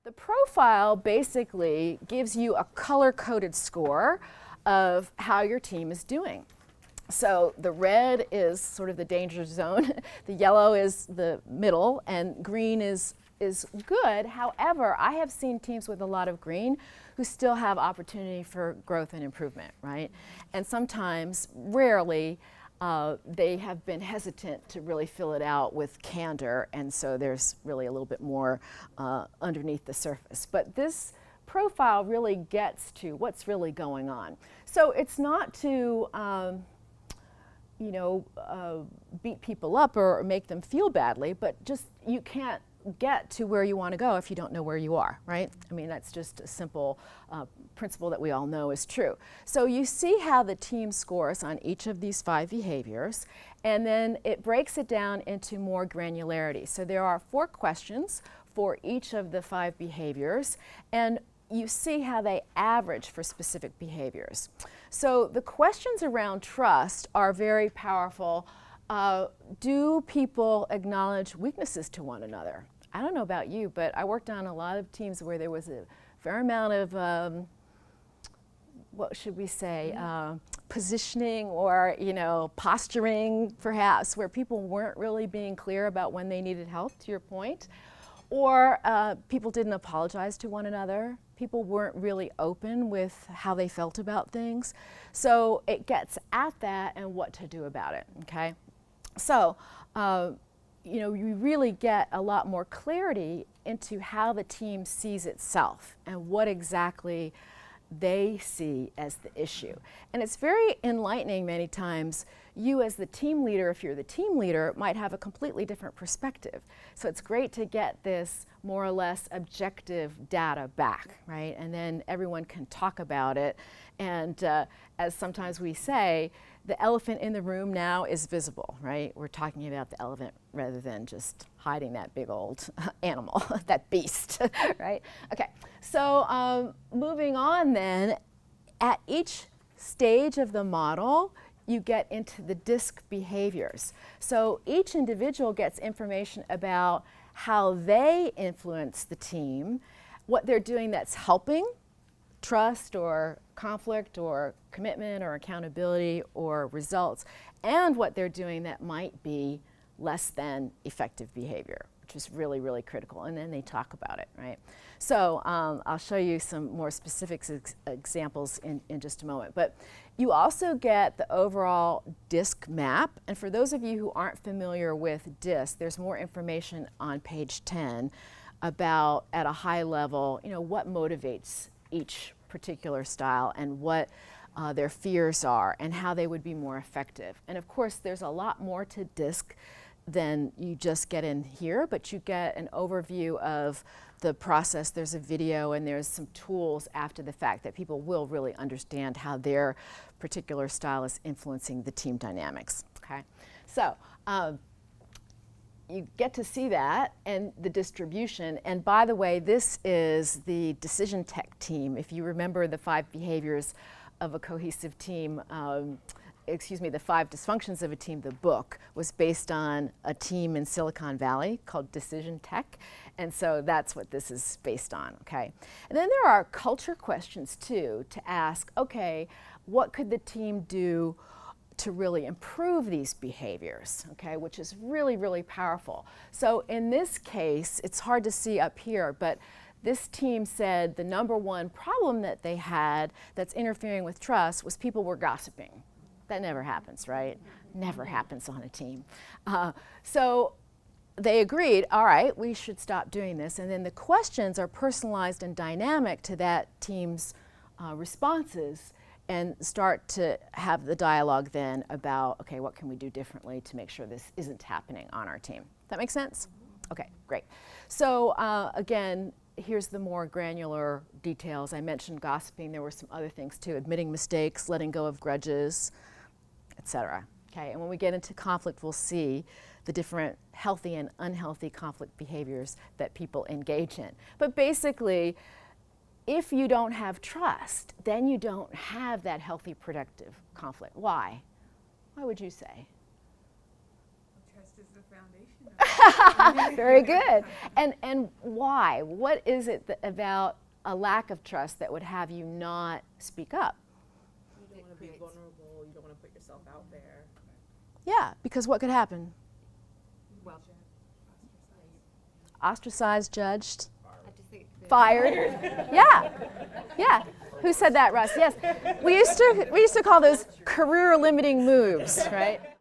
The profile basically gives you a color-coded score of how your team is doing. So the red is sort of the danger zone, the yellow is the middle, and green is good. However, I have seen teams with a lot of green who still have opportunity for growth and improvement, right? And sometimes, rarely, they have been hesitant to really fill it out with candor, and so there's really a little bit more underneath the surface. But this profile really gets to what's really going on. So it's not to beat people up or make them feel badly, but just you can't get to where you want to go if you don't know where you are, right? I mean, that's just a simple principle that we all know is true. So you see how the team scores on each of these 5 behaviors, and then it breaks it down into more granularity. So there are 4 questions for each of the 5 behaviors, and you see how they average for specific behaviors. So the questions around trust are very powerful. Do people acknowledge weaknesses to one another? I don't know about you, but I worked on a lot of teams where there was a fair amount of, what should we say, positioning or posturing perhaps, where people weren't really being clear about when they needed help, to your point. Or people didn't apologize to one another. People weren't really open with how they felt about things. So it gets at that and what to do about it, okay? So, you really get a lot more clarity into how the team sees itself and what exactly they see as the issue. And it's very enlightening many times. You as the team leader, if you're the team leader, might have a completely different perspective. So it's great to get this more or less objective data back, right? And then everyone can talk about it. And as sometimes we say, the elephant in the room now is visible, right? We're talking about the elephant rather than just hiding that big old animal, that beast, right? Okay, so moving on then, at each stage of the model, you get into the DISC behaviors. So each individual gets information about how they influence the team, what they're doing that's helping trust or conflict or commitment or accountability or results, and what they're doing that might be less than effective behavior, which is really, really critical. And then they talk about it, right? So I'll show you some more specific examples in just a moment. But you also get the overall DISC map. And for those of you who aren't familiar with DISC, there's more information on page 10 about, at a high level, what motivates each particular style and what their fears are and how they would be more effective. And of course, there's a lot more to DISC than you just get in here, but you get an overview of the process. There's a video and there's some tools after the fact that people will really understand how their particular style is influencing the team dynamics, okay? So you get to see that and the distribution. And by the way, this is the Decision Tech team. If you remember the 5 behaviors of a cohesive team, the 5 dysfunctions of a team, the book was based on a team in Silicon Valley called Decision Tech. And so that's what this is based on, okay? And then there are culture questions too to ask, okay, what could the team do to really improve these behaviors, okay, which is really, really powerful. So in this case, it's hard to see up here, but this team said the #1 problem that they had that's interfering with trust was people were gossiping. That never happens, right? Never happens on a team. So they agreed, all right, we should stop doing this. And then the questions are personalized and dynamic to that team's responses, and start to have the dialogue then about, okay, what can we do differently to make sure this isn't happening on our team? That make sense? Okay, great. So again, here's the more granular details. I mentioned gossiping. There were some other things too, admitting mistakes, letting go of grudges, etc. Okay, and when we get into conflict, we'll see the different healthy and unhealthy conflict behaviors that people engage in. But basically, if you don't have trust, then you don't have that healthy, productive conflict. Why? Why would you say? Trust is the foundation of Very good. And why? What is it about a lack of trust that would have you not speak up? You don't want to be vulnerable. You don't want to put yourself out there. Yeah, because what could happen? Well, Ostracized, judged, I just think fired. Yeah, yeah. Who said that, Russ? Yes. We used to call those career limiting moves, right?